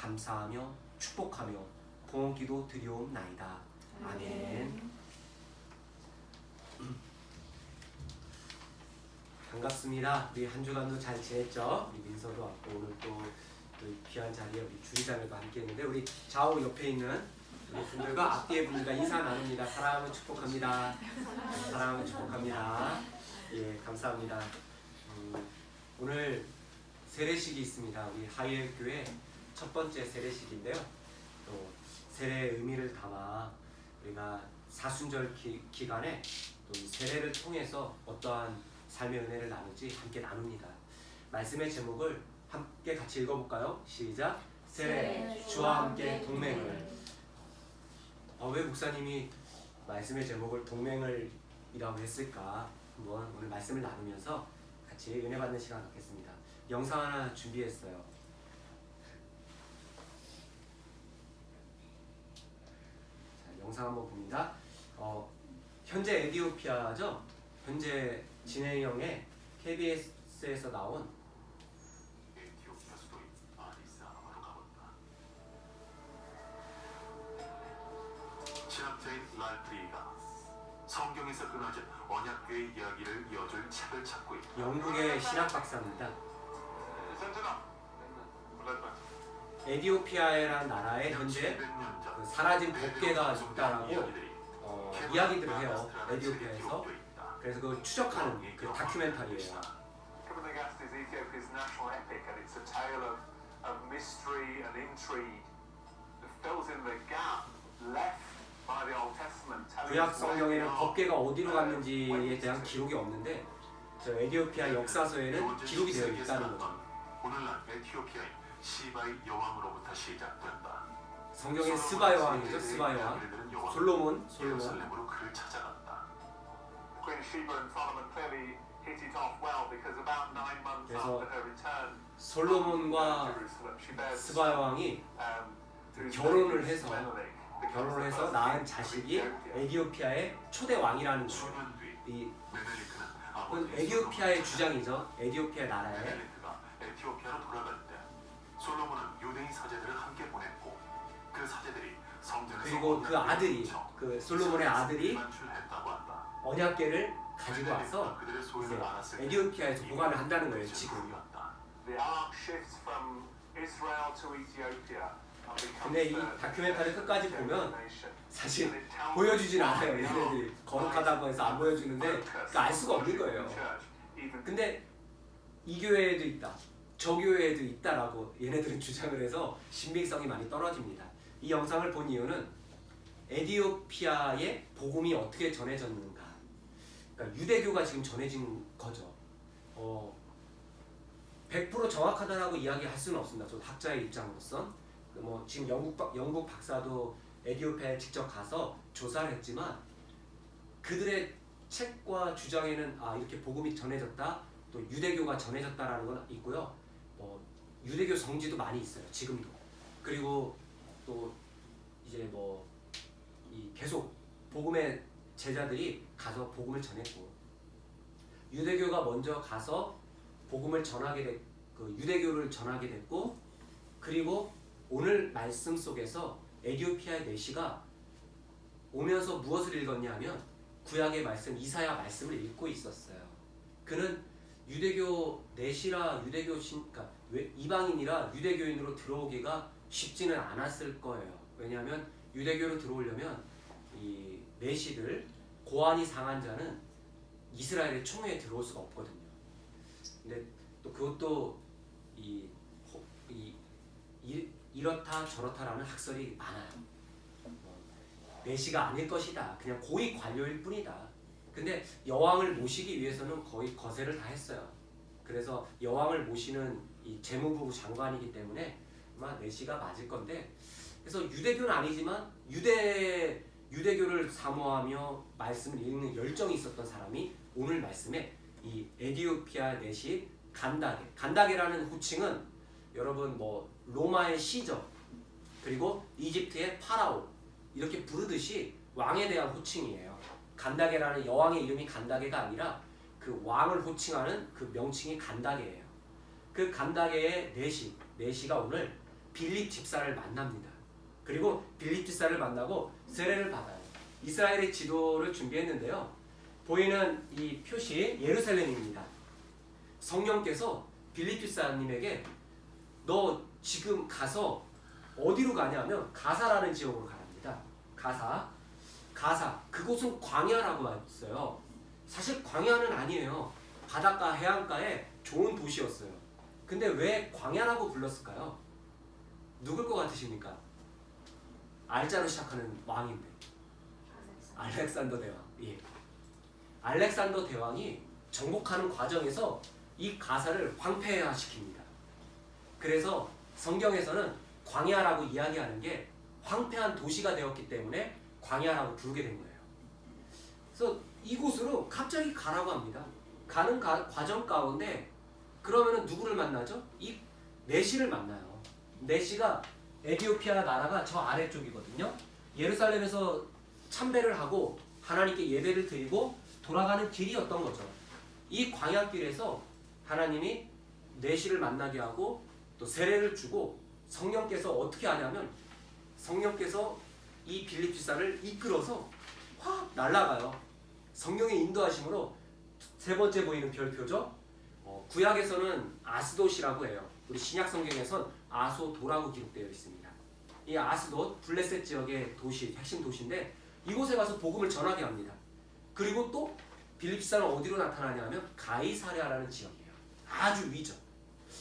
감사하며 축복하며 봉헌기도 드리옵나이다. 아멘. 반갑습니다. 우리 한 주간도 잘 지냈죠? 우리 민서도 왔고 오늘 또 귀한 자리에 우리 주리자매가 함께했는데 우리 좌우 옆에 있는 우리 분들과 앞뒤의 분들과 인사 나눕니다. 사랑하며 축복합니다. 사랑하며 축복합니다. 예, 감사합니다. 오늘 세례식이 있습니다. 우리 하이엘 교회 첫 번째 세례식인데요. 또 세례의 의미를 담아 우리가 사순절 기간에 또 세례를 통해서 어떠한 삶의 은혜를 나누지 함께 나눕니다. 말씀의 제목을 함께 같이 읽어볼까요? 시작! 세례, 주와 함께 동맹을. 왜 목사님이 말씀의 제목을 동맹을이라고 했을까? 한번 오늘 말씀을 나누면서 같이 은혜 받는 시간 갖겠습니다. 영상 하나 준비했어요. 자, 영상 한번 봅니다. 현재 에티오피아죠? 현재 진행형의 KBS에서 나온 에티오피아 수도인 아디스아바바로 가본다. 신학자인 랄프리가 성경에서 끊어진 언약궤의 이야기를 이어줄 책을 찾고 있다. 영국의 신학 박사입니다. 에티오피아라는 나라에 현재 그 사라진 법궤가 있다라고 이야기들을 해요. 에티오피아에서. 그래서 그걸 추적하는 그 다큐멘터리예요. 구약 성경에는 법궤가 어디로 갔는지에 대한 기록이 없는데 저 에티오피아 역사서에는 기록이 되어 있다는 거죠. 오늘날 에티오피아의 시바이 여왕으로부터 시작된다. 성경의 스바 여왕이죠. 스바 여왕. 솔로몬. 예루살렘으로 그를 찾아갔다. 그래서 솔로몬과 스바 여왕이 결혼을 해서 낳은 자식이 에티오피아의 초대 왕이라는 거예요. 이 에티오피아의 주장이죠. 에티오피아 나라의. 에티오피아로 돌아갈 때 솔로몬은 유대인 사제들을 함께 보냈고 그 사제들이 성전에서 그리고 그 아들이 그 솔로몬의 아들이 언약궤를 가지고 와서 이제 에티오피아에서 보관을 한다는 거예요. 지금. 근데 이 다큐멘터리 끝까지 보면 사실 보여주진 않아요. 얘네들이 거룩하다고 해서 안 보여주는데 알 수가 없는 거예요. 근데 이 교회에도 있다, 저 교회에도 있다라고 얘네들은 주장을 해서 신빙성이 많이 떨어집니다. 이 영상을 본 이유는 에티오피아의 복음이 어떻게 전해졌는가. 그러니까 유대교가 지금 전해진 거죠. 100% 정확하다라고 이야기할 수는 없습니다. 저 학자의 입장으로선. 뭐 지금 영국 박사도 에티오피아에 직접 가서 조사를 했지만 그들의 책과 주장에는 이렇게 복음이 전해졌다, 또 유대교가 전해졌다라는 건 있고요. 유대교 성지도 많이 있어요. 지금도. 그리고 또 이제 계속 복음의 제자들이 가서 복음을 전했고, 유대교가 먼저 가서 복음을 유대교를 전하게 됐고, 그리고 오늘 말씀 속에서 에티오피아의 내시가 오면서 무엇을 읽었냐면 구약의 말씀 이사야 말씀을 읽고 있었어요. 그는 유대교 내시라 그러니까 이방인이라 유대교인으로 들어오기가 쉽지는 않았을 거예요. 왜냐하면 유대교로 들어오려면 이 내시들, 고안이 상한 자는 이스라엘의 총회에 들어올 수가 없거든요. 근데 또 그것도 이렇다 저렇다라는 학설이 많아요. 내시가 아닐 것이다. 그냥 고위 관료일 뿐이다. 근데 여왕을 모시기 위해서는 거의 거세를 다 했어요. 그래서 여왕을 모시는 이 재무부 장관이기 때문에 아마 내시가 맞을 건데, 그래서 유대교는 아니지만 유대교를 사모하며 말씀을 읽는 열정이 있었던 사람이 오늘 말씀에 이 에티오피아 내시 간다게라는 호칭은 여러분 로마의 시저, 그리고 이집트의 파라오 이렇게 부르듯이 왕에 대한 호칭이에요. 간다게라는 여왕의 이름이 간다게가 아니라 그 왕을 호칭하는 그 명칭이 간다게예요. 그 간다게의 내시가 오늘 빌립 집사를 만납니다. 그리고 빌립 집사를 만나고 세례를 받아요. 이스라엘의 지도를 준비했는데요. 보이는 이 표시 예루살렘입니다. 성령께서 빌립 집사님에게 너 지금 가서 어디로 가냐면 가사라는 지역으로 가랍니다. 가사. 그곳은 광야라고 했어요. 사실 광야는 아니에요. 바닷가 해안가에 좋은 도시였어요. 근데 왜 광야라고 불렀을까요? 누굴 것 같으십니까? 알자로 시작하는 왕인데. 알렉산더 대왕. 예. 알렉산더 대왕이 정복하는 과정에서 이 가사를 황폐화시킵니다. 그래서 성경에서는 광야라고 이야기하는 게 황폐한 도시가 되었기 때문에 광야라고 부르게 된 거예요. 그래서 이곳으로 갑자기 가라고 합니다. 가는 과정 가운데 그러면은 누구를 만나죠? 이 내시를 만나요. 내시가 에티오피아 나라가 저 아래쪽이거든요. 예루살렘에서 참배를 하고 하나님께 예배를 드리고 돌아가는 길이었던 거죠. 이 광야길에서 하나님이 내시를 만나게 하고 또 세례를 주고 성령께서 어떻게 하냐면 성령께서 이 빌립 집사를 이끌어서 확 날아가요. 성령의 인도하심으로 세 번째 보이는 별표죠. 구약에서는 아스돗이라고 해요. 우리 신약 성경에선 아소도라고 기록되어 있습니다. 이 아스돗 블레셋 지역의 도시, 핵심 도시인데 이곳에 가서 복음을 전하게 합니다. 그리고 또 빌립 집사는 어디로 나타나냐면 가이사랴라는 지역이에요. 아주 위죠.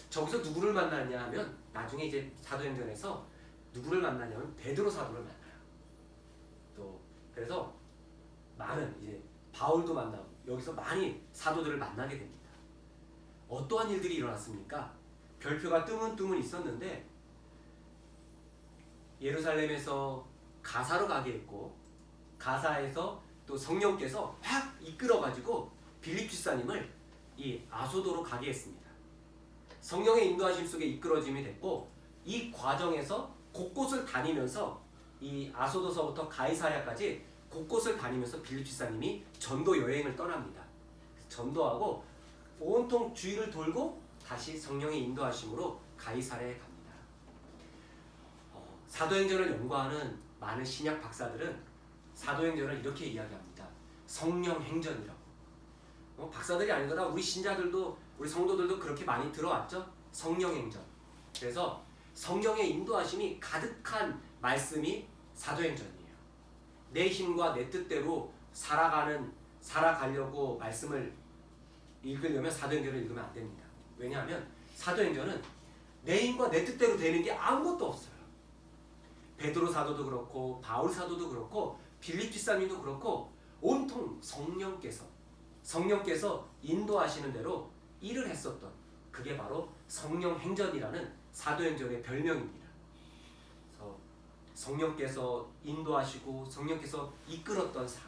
저기서 누구를 만나냐 하면 나중에 이제 사도행전에서 누구를 만나냐면 베드로 사도를 만나요. 또 그래서 많은 이제 바울도 만나고 여기서 많이 사도들을 만나게 됩니다. 어떠한 일들이 일어났습니까? 별표가 뜨문뜨문 있었는데 예루살렘에서 가사로 가게 했고 가사에서 또 성령께서 확 이끌어가지고 빌립 집사님을 이 아소도로 가게 했습니다. 성령의 인도하심 속에 이끌어짐이 됐고 이 과정에서 곳곳을 다니면서 이 아소도서부터 가이사랴까지 곳곳을 다니면서 빌립 집사님이 전도 여행을 떠납니다. 전도하고 온통 주위를 돌고 다시 성령의 인도하심으로 가이사랴에 갑니다. 사도행전을 연구하는 많은 신약 박사들은 사도행전을 이렇게 이야기합니다. 성령 행전이라고. 박사들이 아니더라 우리 신자들도 우리 성도들도 그렇게 많이 들어왔죠. 성령 행전. 그래서 성령의 인도하심이 가득한 말씀이 사도행전이에요. 내 힘과 내 뜻대로 살아가려고 말씀을 읽으려면 사도행전을 읽으면 안 됩니다. 왜냐하면 사도행전은 내 힘과 내 뜻대로 되는 게 아무것도 없어요. 베드로 사도도 그렇고 바울 사도도 그렇고 빌립 집사님도 그렇고 온통 성령께서 인도하시는 대로 일을 했었던 그게 바로 성령 행전이라는 사도행전의 별명입니다. 그래서 성령께서 인도하시고 성령께서 이끌었던 삶.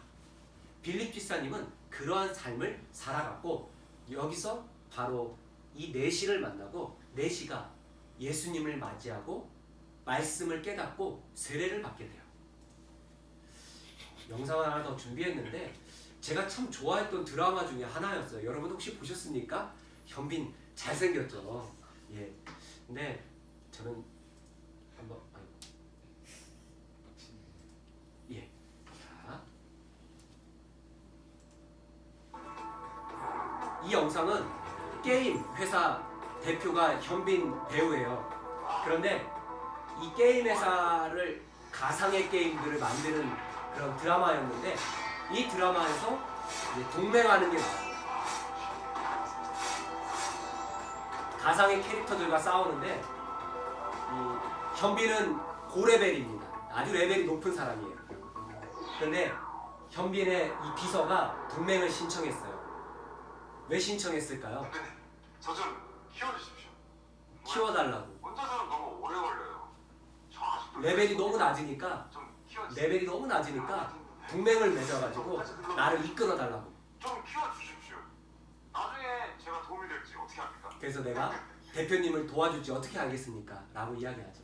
빌립 집사님은 그러한 삶을 살아갔고 여기서 바로 이 내시를 만나고 내시가 예수님을 맞이하고 말씀을 깨닫고 세례를 받게 돼요. 영상을 하나 더 준비했는데 제가 참 좋아했던 드라마 중에 하나였어요. 여러분 혹시 보셨습니까? 현빈 잘생겼죠. 예. 근데 저는 한번 예. 자. 이 영상은 게임 회사 대표가 현빈 배우예요. 그런데 이 게임 회사를 가상의 게임들을 만드는 그런 드라마였는데 이 드라마에서 이제 동맹하는 게 나와요. 가상의 캐릭터들과 싸우는데 이 현빈은 고레벨입니다. 아주 레벨이 높은 사람이에요. 그런데 현빈의 이 비서가 동맹을 신청했어요. 왜 신청했을까요? 선배님, 저 좀 키워주십시오. 키워달라고. 혼자서는 너무 오래 걸려요. 저 아직도 레벨이 너무 낮으니까 키워주십시오. 동맹을 맺어가지고 나를 이끌어달라고. 좀 키워주십시오. 나중에 제가 도움이 될지 어떻게 합니까? 그래서 내가 대표님을 도와줄지 어떻게 알겠습니까? 라고 이야기하죠.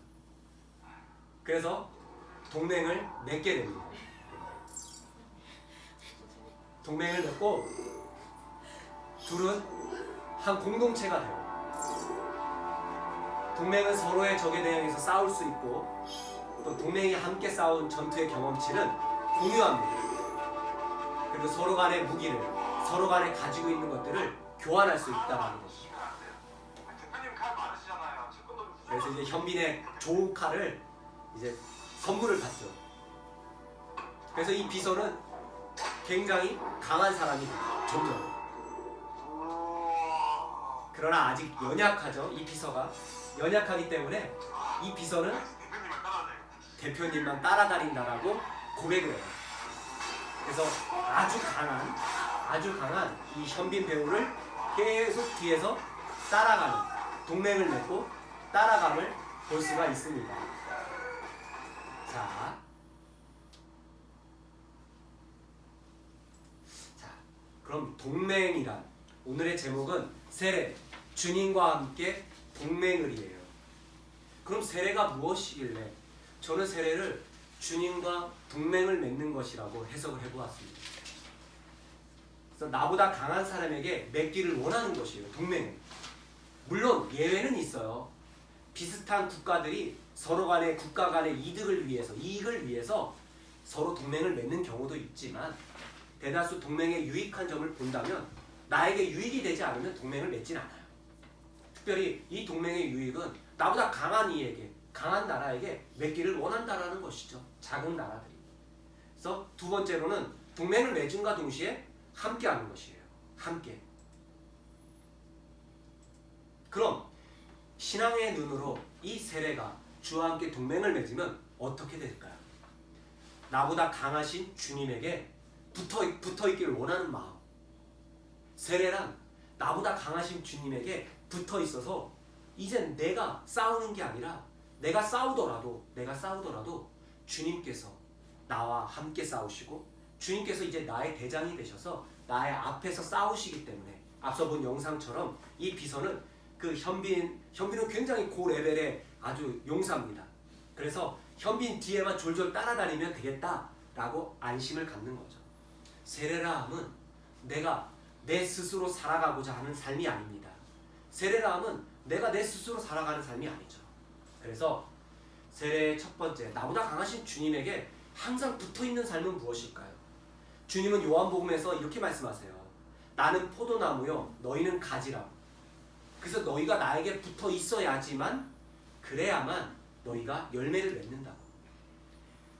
그래서 동맹을 맺게 됩니다. 동맹을 맺고 둘은 한 공동체가 돼요. 동맹은 서로의 적에 대해서 싸울 수 있고 또 동맹이 함께 싸운 전투의 경험치는 공유합니다. 그리고 서로 간의 무기를 서로 간에 가지고 있는 것들을 교환할 수 있다는 거죠. 대표님 칼 많으시잖아요. 제 것도 좀 그래서 이제 현빈의 좋은 칼을 이제 선물을 받죠. 그래서 이 비서는 굉장히 강한 사람이 돼요. 점점. 그러나 아직 연약하죠. 이 비서가 연약하기 때문에 이 비서는 대표님을 따라하네요. 대표님만 따라다닌다라고 고백을 해요. 그래서 아주 강한 이 현빈 배우를 계속 뒤에서 따라가는, 동맹을 맺고 따라감을 볼 수가 있습니다. 자, 그럼 동맹이란, 오늘의 제목은 세례, 주님과 함께 동맹을이에요. 그럼 세례가 무엇이길래 저는 세례를 주님과 동맹을 맺는 것이라고 해석을 해보았습니다. 그래서 나보다 강한 사람에게 맺기를 원하는 것이에요. 동맹은. 물론 예외는 있어요. 비슷한 국가들이 서로 간의 국가 간의 이익을 위해서 서로 동맹을 맺는 경우도 있지만 대다수 동맹의 유익한 점을 본다면 나에게 유익이 되지 않으면 동맹을 맺진 않아요. 특별히 이 동맹의 유익은 나보다 강한 이에게, 강한 나라에게 맺기를 원한다라는 것이죠. 작은 나라들이. 그래서 두 번째로는 동맹을 맺음과 동시에 함께하는 것이에요. 함께. 그럼 신앙의 눈으로 이 세례가 주와 함께 동맹을 맺으면 어떻게 될까요? 나보다 강하신 주님에게 붙어 있기를 원하는 마음. 세례란 나보다 강하신 주님에게 붙어 있어서 이제 내가 싸우는 게 아니라 내가 싸우더라도 주님께서 나와 함께 싸우시고 주님께서 이제 나의 대장이 되셔서 나의 앞에서 싸우시기 때문에 앞서 본 영상처럼 이 비서는 그 현빈은 굉장히 고레벨의 아주 용사입니다. 그래서 현빈 뒤에만 졸졸 따라다니면 되겠다라고 안심을 갖는 거죠. 세례라 함은 내가 내 스스로 살아가고자 하는 삶이 아닙니다. 세례라 함은 내가 내 스스로 살아가는 삶이 아니죠. 그래서 세례의 첫 번째, 나보다 강하신 주님에게 항상 붙어있는 삶은 무엇일까요? 주님은 요한복음에서 이렇게 말씀하세요. 나는 포도나무요 너희는 가지라고. 그래서 너희가 나에게 붙어 있어야지만 그래야만 너희가 열매를 맺는다고.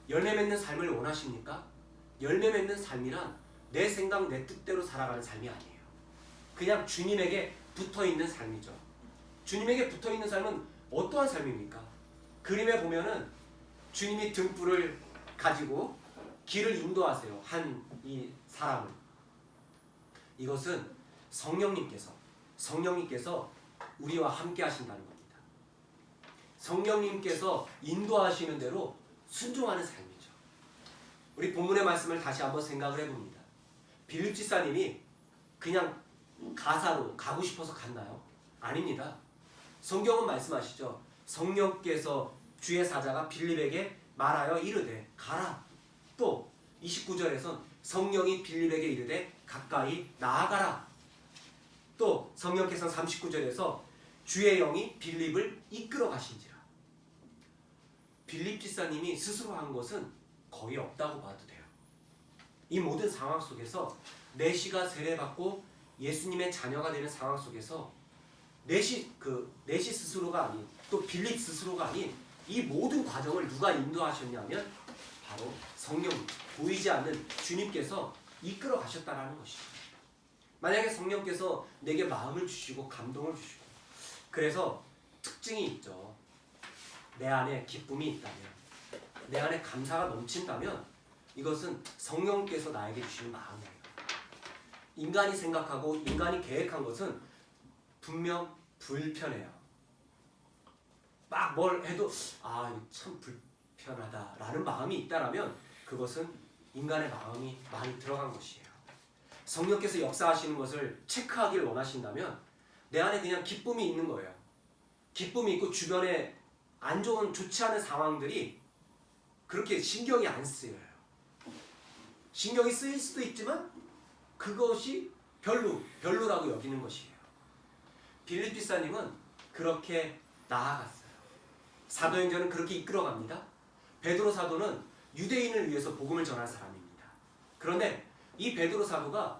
열매 맺는 삶을 원하십니까? 열매 맺는 삶이란 내 생각 내 뜻대로 살아가는 삶이 아니에요. 그냥 주님에게 붙어있는 삶이죠. 주님에게 붙어있는 삶은 어떠한 삶입니까? 그림에 보면은 주님이 등불을 가지고 길을 인도하세요. 한 이 사람을. 이것은 성령님께서 우리와 함께 하신다는 겁니다. 성령님께서 인도하시는 대로 순종하는 삶이죠. 우리 본문의 말씀을 다시 한번 생각을 해봅니다. 빌립 지사님이 그냥 가사로 가고 싶어서 갔나요? 아닙니다. 성경은 말씀하시죠. 성령께서 주의 사자가 빌립에게 말하여 이르되 가라. 또 29절에선 성령이 빌립에게 이르되 가까이 나아가라. 또 성령께서 39절에서 주의 영이 빌립을 이끌어 가신지라. 빌립 지사님이 스스로 한 것은 거의 없다고 봐도 돼요. 이 모든 상황 속에서 내시가 세례받고 예수님의 자녀가 되는 상황 속에서 내시 스스로가 아닌, 또 빌립 스스로가 아닌 이 모든 과정을 누가 인도하셨냐면 바로 성령, 보이지 않는 주님께서 이끌어 가셨다라는 것이죠. 만약에 성령께서 내게 마음을 주시고 감동을 주시고, 그래서 특징이 있죠. 내 안에 기쁨이 있다면, 내 안에 감사가 넘친다면 이것은 성령께서 나에게 주시는 마음이에요. 인간이 생각하고 인간이 계획한 것은 분명 불편해요. 막 뭘 해도 참 불편하다라는 마음이 있다라면 그것은 인간의 마음이 많이 들어간 것이에요. 성령께서 역사하시는 것을 체크하기를 원하신다면 내 안에 그냥 기쁨이 있는 거예요. 기쁨이 있고 주변에 안 좋은, 좋지 않은 상황들이 그렇게 신경이 안 쓰여요. 신경이 쓰일 수도 있지만 그것이 별로라고 여기는 것이에요. 빌립 지사님은 그렇게 나아갔어요. 사도행전은 그렇게 이끌어갑니다. 베드로 사도는 유대인을 위해서 복음을 전한 사람입니다. 그런데 이 베드로 사도가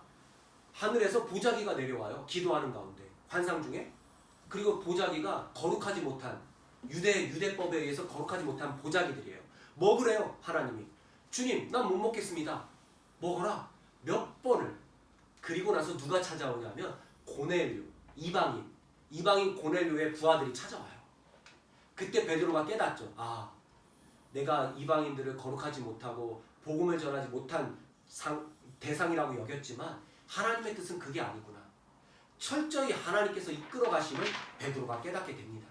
하늘에서 보자기가 내려와요. 기도하는 가운데 환상 중에. 그리고 보자기가 거룩하지 못한 유대법에 의해서 거룩하지 못한 보자기들이에요. 먹으래요. 하나님이. 주님, 난 못 먹겠습니다. 먹어라. 몇 번을. 그리고 나서 누가 찾아오냐면 고넬료, 이방인 고넬료의 부하들이 찾아와요. 그때 베드로가 깨닫죠. 아, 내가 이방인들을 거룩하지 못하고 복음을 전하지 못한 대상이라고 여겼지만 하나님의 뜻은 그게 아니구나. 철저히 하나님께서 이끌어 가심을 베드로가 깨닫게 됩니다.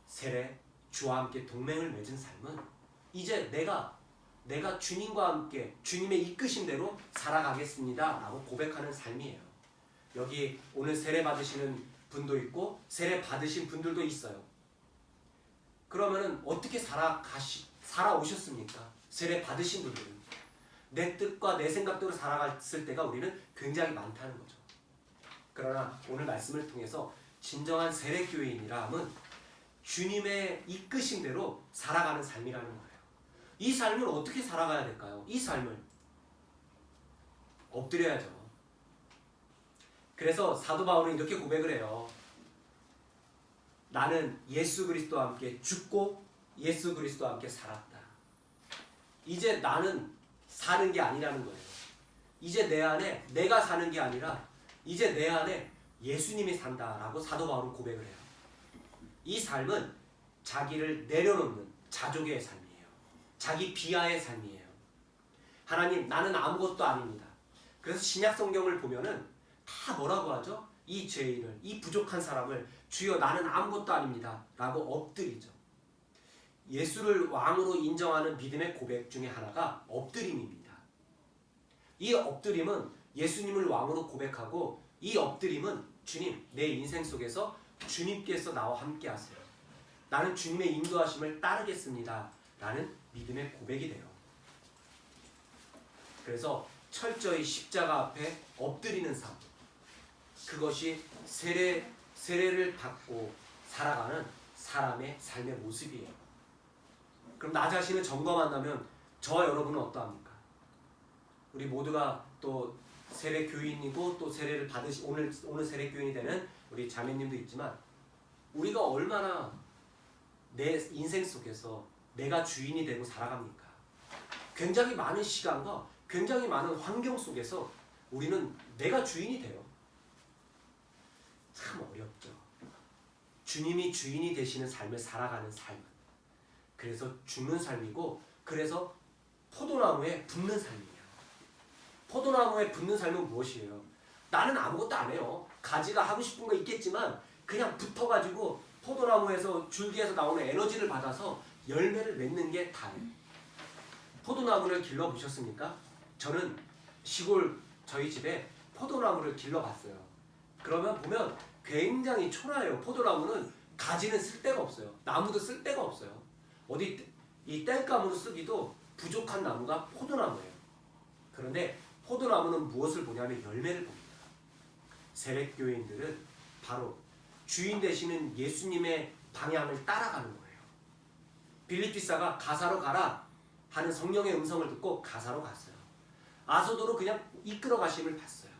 세례, 주와 함께 동맹을 맺은 삶은 이제 내가 주님과 함께 주님의 이끄심대로 살아가겠습니다 라고 고백하는 삶이에요. 여기 오늘 세례 받으시는 분도 있고 세례 받으신 분들도 있어요. 그러면은 어떻게 살아오셨습니까? 세례 받으신 분들은 내 뜻과 내 생각대로 살아갔을 때가 우리는 굉장히 많다는 거죠. 그러나 오늘 말씀을 통해서 진정한 세례교인이라 함은 주님의 이끄심대로 살아가는 삶이라는 거예요. 이 삶을 어떻게 살아가야 될까요? 이 삶을 엎드려야죠. 그래서 사도 바울은 이렇게 고백을 해요. 나는 예수 그리스도와 함께 죽고 예수 그리스도와 함께 살았다. 이제 나는 사는 게 아니라는 거예요. 이제 내 안에 내가 사는 게 아니라 이제 내 안에 예수님이 산다라고 사도 바울은 고백을 해요. 이 삶은 자기를 내려놓는 자족의 삶이에요. 자기 비하의 삶이에요. 하나님, 나는 아무것도 아닙니다. 그래서 신약 성경을 보면은 다 뭐라고 하죠? 이 죄인을, 이 부족한 사람을 주여 나는 아무것도 아닙니다 라고 엎드리죠. 예수를 왕으로 인정하는 믿음의 고백 중에 하나가 엎드림입니다. 이 엎드림은 예수님을 왕으로 고백하고 이 엎드림은 주님, 내 인생 속에서 주님께서 나와 함께 하세요. 나는 주님의 인도하심을 따르겠습니다 라는 믿음의 고백이 돼요. 그래서 철저히 십자가 앞에 엎드리는 삶, 그것이 세례를 받고 살아가는 사람의 삶의 모습이에요. 그럼 나 자신을 점검한다면 저와 여러분은 어떠합니까? 우리 모두가 또 세례 교인이고 또 세례를 오늘 세례 교인이 되는 우리 자매님도 있지만 우리가 얼마나 내 인생 속에서 내가 주인이 되고 살아갑니까? 굉장히 많은 시간과 굉장히 많은 환경 속에서 우리는 내가 주인이 돼요. 참 어렵죠. 주님이 주인이 되시는 삶을 살아가는 삶은 그래서 죽는 삶이고 그래서 포도나무에 붙는 삶이에요. 포도나무에 붙는 삶은 무엇이에요? 나는 아무것도 안 해요. 가지가 하고 싶은 거 있겠지만 그냥 붙어가지고 포도나무에서 줄기에서 나오는 에너지를 받아서 열매를 맺는 게 다예요. 포도나무를 길러보셨습니까? 저는 시골 저희 집에 포도나무를 길러봤어요. 그러면 보면 굉장히 초라해요. 포도나무는 가지는 쓸데가 없어요. 나무도 쓸데가 없어요. 어디 이 땔감으로 쓰기도 부족한 나무가 포도나무예요. 그런데 포도나무는 무엇을 보냐면 열매를 봅니다. 세례교인들은 바로 주인 되시는 예수님의 방향을 따라가는 거예요. 빌립지사가 가사로 가라 하는 성령의 음성을 듣고 가사로 갔어요. 아소도로 그냥 이끌어 가심을 봤어요.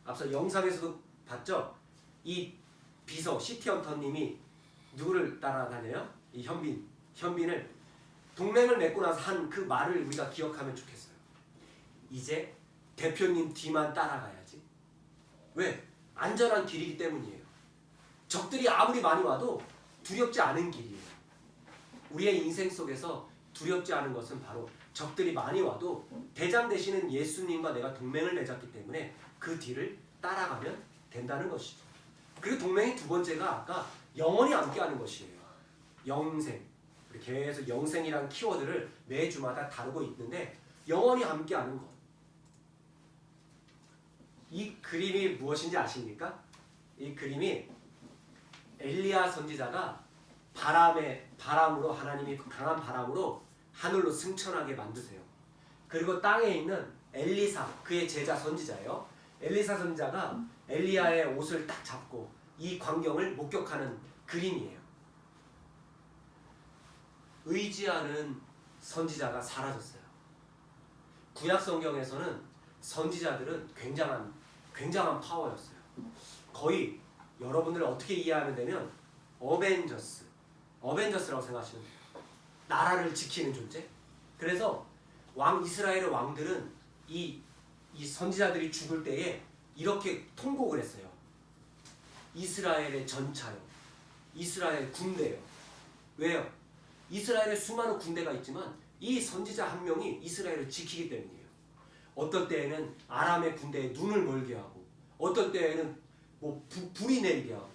앞서 영상에서도 봤죠? 이 비서 시티헌터님이 누구를 따라다녀요? 이 현빈을 동맹을 맺고 나서 한 그 말을 우리가 기억하면 좋겠어요. 이제 대표님 뒤만 따라가야지. 왜? 안전한 길이기 때문이에요. 적들이 아무리 많이 와도 두렵지 않은 길이에요. 우리의 인생 속에서 두렵지 않은 것은 바로 적들이 많이 와도 대장 되시는 예수님과 내가 동맹을 맺었기 때문에 그 뒤를 따라가면 된다는 것이죠. 그리고 동맹의 두 번째가 아까 영원히 함께하는 것이에요. 영생. 계속 영생이라는 키워드를 매주마다 다루고 있는데 영원히 함께하는 것. 이 그림이 무엇인지 아십니까? 이 그림이 엘리야 선지자가 바람으로 하나님이 강한 바람으로 하늘로 승천하게 만드세요. 그리고 땅에 있는 엘리사, 그의 제자 선지자예요. 엘리사 선지자가 엘리야의 옷을 딱 잡고 이 광경을 목격하는 그림이에요. 의지하는 선지자가 사라졌어요. 구약 성경에서는 선지자들은 굉장한 파워였어요. 거의 여러분들 어떻게 이해하면 되면 어벤져스라고 생각하시면 돼요. 나라를 지키는 존재. 그래서 이스라엘의 왕들은 이 선지자들이 죽을 때에 이렇게 통곡을 했어요. 이스라엘의 전차요. 이스라엘 군대요. 왜요? 이스라엘에 수많은 군대가 있지만 이 선지자 한 명이 이스라엘을 지키기 때문이에요. 어떨 때에는 아람의 군대에 눈을 멀게 하고, 어떨 때에는 불이 내리게 하고.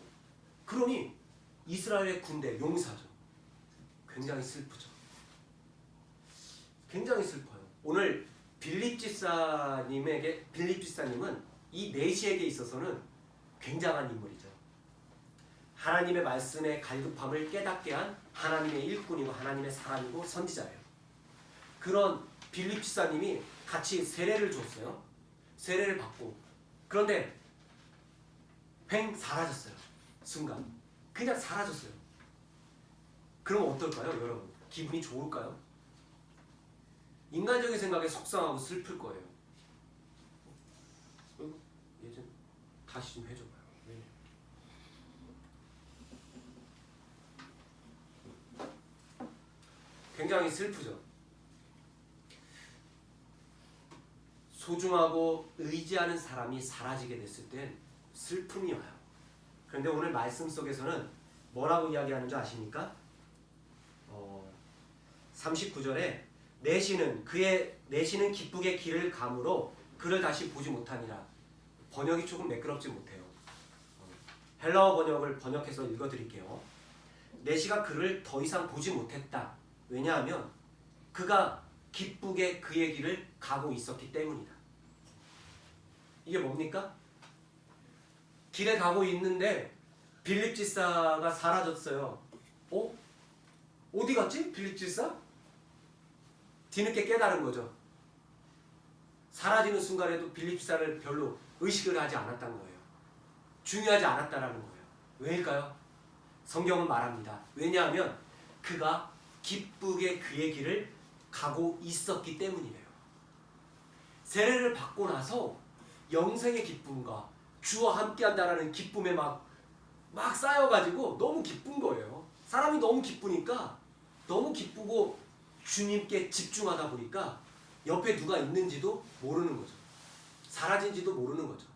그러니 이스라엘의 군대 용사죠. 굉장히 슬프죠. 굉장히 슬퍼요. 오늘 빌립 집사님은 이 내시에게 있어서는 굉장한 인물이죠. 하나님의 말씀의 갈급함을 깨닫게 한 하나님의 일꾼이고 하나님의 사람이고 선지자예요. 그런 빌립 집사님이 같이 세례를 줬어요. 세례를 받고. 그런데 횡 사라졌어요. 순간. 그냥 사라졌어요. 그럼 어떨까요, 여러분? 기분이 좋을까요? 인간적인 생각에 속상하고 슬플 거예요. 예전 다시 좀 해줘봐요. 네. 굉장히 슬프죠. 소중하고 의지하는 사람이 사라지게 됐을 땐 슬픔이 와요. 그런데 오늘 말씀 속에서는 뭐라고 이야기하는 줄 아십니까? 39절에 내시는 기쁘게 길을 감으로 그를 다시 보지 못하니라. 번역이 조금 매끄럽지 못해요. 헬라어 번역을 번역해서 읽어드릴게요. 내시가 그를 더 이상 보지 못했다. 왜냐하면 그가 기쁘게 그의 길을 가고 있었기 때문이다. 이게 뭡니까? 길에 가고 있는데 빌립 집사가 사라졌어요. 어디 갔지? 빌립 집사? 뒤늦게 깨달은 거죠. 사라지는 순간에도 빌립 집사를 별로 의식을 하지 않았다는 거예요. 중요하지 않았다라는 거예요. 왜일까요? 성경은 말합니다. 왜냐하면 그가 기쁘게 그의 길을 가고 있었기 때문이래요. 세례를 받고 나서 영생의 기쁨과 주와 함께한다라는 기쁨에 막 쌓여가지고 너무 기쁜 거예요. 사람이 너무 기쁘니까, 너무 기쁘고 주님께 집중하다 보니까 옆에 누가 있는지도 모르는 거죠. 사라진지도 모르는 거죠.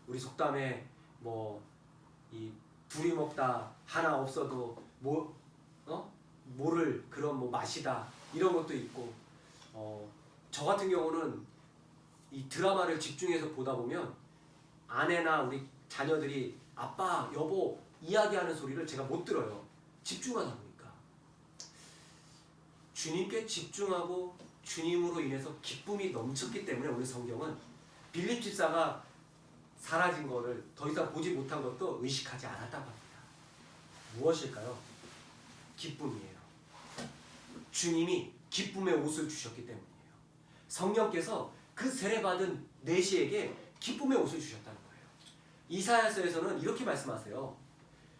우리 속담에 이 둘이 먹다 하나 없어도 모를 그런 마시다 이런 것도 있고, 저 같은 경우는 이 드라마를 집중해서 보다 보면 아내나 우리 자녀들이 아빠, 여보 이야기하는 소리를 제가 못 들어요. 집중하다 보니까. 주님께 집중하고 주님으로 인해서 기쁨이 넘쳤기 때문에 오늘 성경은 빌립 집사가 사라진 거를 더 이상 보지 못한 것도 의식하지 않았다고 합니다. 무엇일까요? 기쁨이에요. 주님이 기쁨의 옷을 주셨기 때문이에요. 성령께서 그 세례받은 내시에게 기쁨의 옷을 주셨다는 거예요. 이사야서에서는 이렇게 말씀하세요.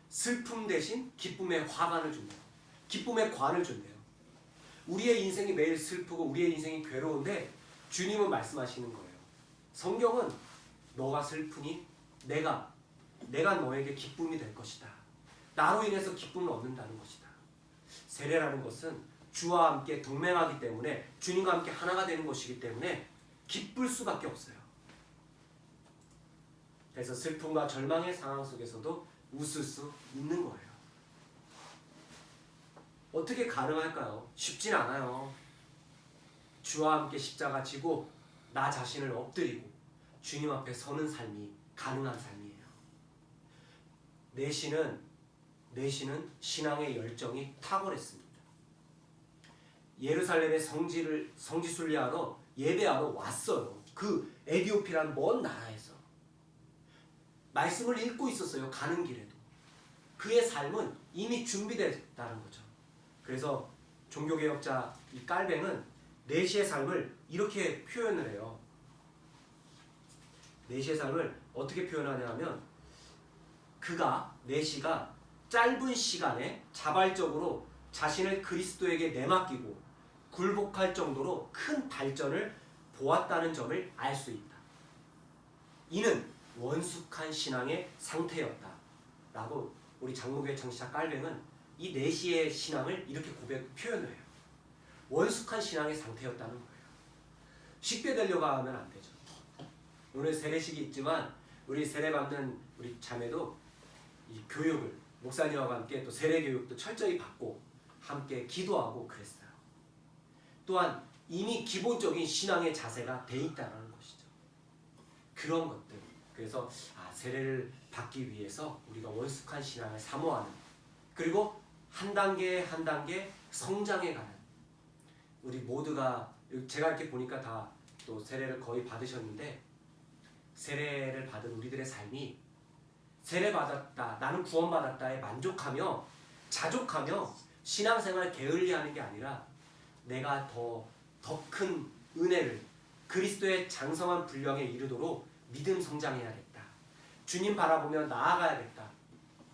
슬픔 대신 기쁨의 화관을 준대요. 기쁨의 관을 준대요. 우리의 인생이 매일 슬프고 우리의 인생이 괴로운데 주님은 말씀하시는 거예요. 성경은 너가 슬프니 내가 너에게 기쁨이 될 것이다. 나로 인해서 기쁨을 얻는다는 것이다. 세례라는 것은 주와 함께 동맹하기 때문에, 주님과 함께 하나가 되는 것이기 때문에 기쁠 수밖에 없어요. 그래서 슬픔과 절망의 상황 속에서도 웃을 수 있는 거예요. 어떻게 가능할까요? 쉽진 않아요. 주와 함께 십자가 지고 나 자신을 엎드리고 주님 앞에 서는 삶이 가능한 삶이에요. 내시는 신앙의 열정이 탁월했습니다. 예루살렘의 성지 순례하러 예배하러 왔어요. 그 에디오피라는 먼 나라에서 말씀을 읽고 있었어요. 가는 길에도. 그의 삶은 이미 준비됐다는 거죠. 그래서 종교개혁자 이 깔뱅은 내시의 삶을 이렇게 표현을 해요. 내시의 삶을 어떻게 표현하냐 하면 내시가 짧은 시간에 자발적으로 자신을 그리스도에게 내맡기고 굴복할 정도로 큰 발전을 보았다는 점을 알 수 있다. 이는 원숙한 신앙의 상태였다. 라고 우리 장로교회 창시자 깔뱅은 이 내시의 신앙을 이렇게 표현을 해요. 원숙한 신앙의 상태였다는 거예요. 쉽게 되려고 하면 안 되죠. 오늘 세례식이 있지만 우리 세례 받는 우리 자매도 이 교육을 목사님과 함께 또 세례 교육도 철저히 받고 함께 기도하고 그랬어요. 또한 이미 기본적인 신앙의 자세가 돼 있다는 것이죠. 그런 것들. 그래서 세례를 받기 위해서 우리가 원숙한 신앙을 사모하는, 그리고 한 단계 한 단계 성장해가는, 우리 모두가, 제가 이렇게 보니까 다 또 세례를 거의 받으셨는데, 세례를 받은 우리들의 삶이 세례받았다, 나는 구원받았다에 만족하며 자족하며 신앙생활 게을리하는 게 아니라 내가 더 큰 은혜를, 그리스도의 장성한 분량에 이르도록 믿음 성장해야겠다. 주님 바라보며 나아가야겠다.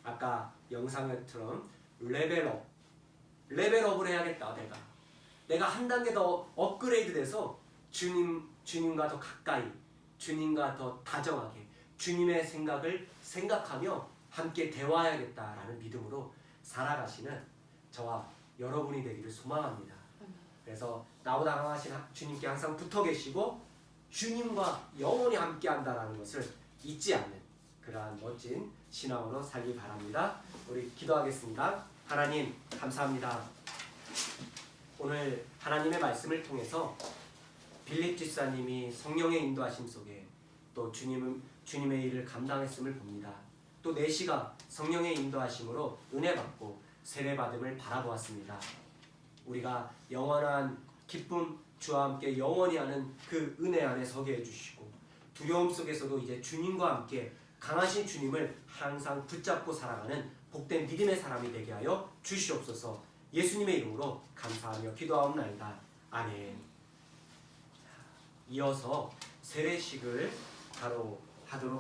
아까 영상처럼 레벨업을 해야겠다. 내가 한 단계 더 업그레이드 돼서 주님과 더 가까이, 주님과 더 다정하게 주님의 생각을 생각하며 함께 대화해야겠다라는 믿음으로 살아가시는 저와 여러분이 되기를 소망합니다. 그래서 나보다 강하신 주님께 항상 붙어 계시고 주님과 영원히 함께 한다는 것을 잊지 않는 그러한 멋진 신앙으로 살기 바랍니다. 우리 기도하겠습니다. 하나님 감사합니다. 오늘 하나님의 말씀을 통해서 빌립 집사님이 성령의 인도하심 속에 또 주님의 일을 감당했음을 봅니다. 또 내시가 성령의 인도하심으로 은혜 받고 세례 받음을 바라보았습니다. 우리가 영원한 기쁨, 주와 함께 영원히 하는 그 은혜 안에 서게 해주시고, 두려움 속에서도 이제 주님과 함께 강하신 주님을 항상 붙잡고 살아가는 복된 믿음의 사람이 되게 하여 주시옵소서. 예수님의 이름으로 감사하며 기도하옵나이다. 아멘. 이어서 세례식을 바로 하도록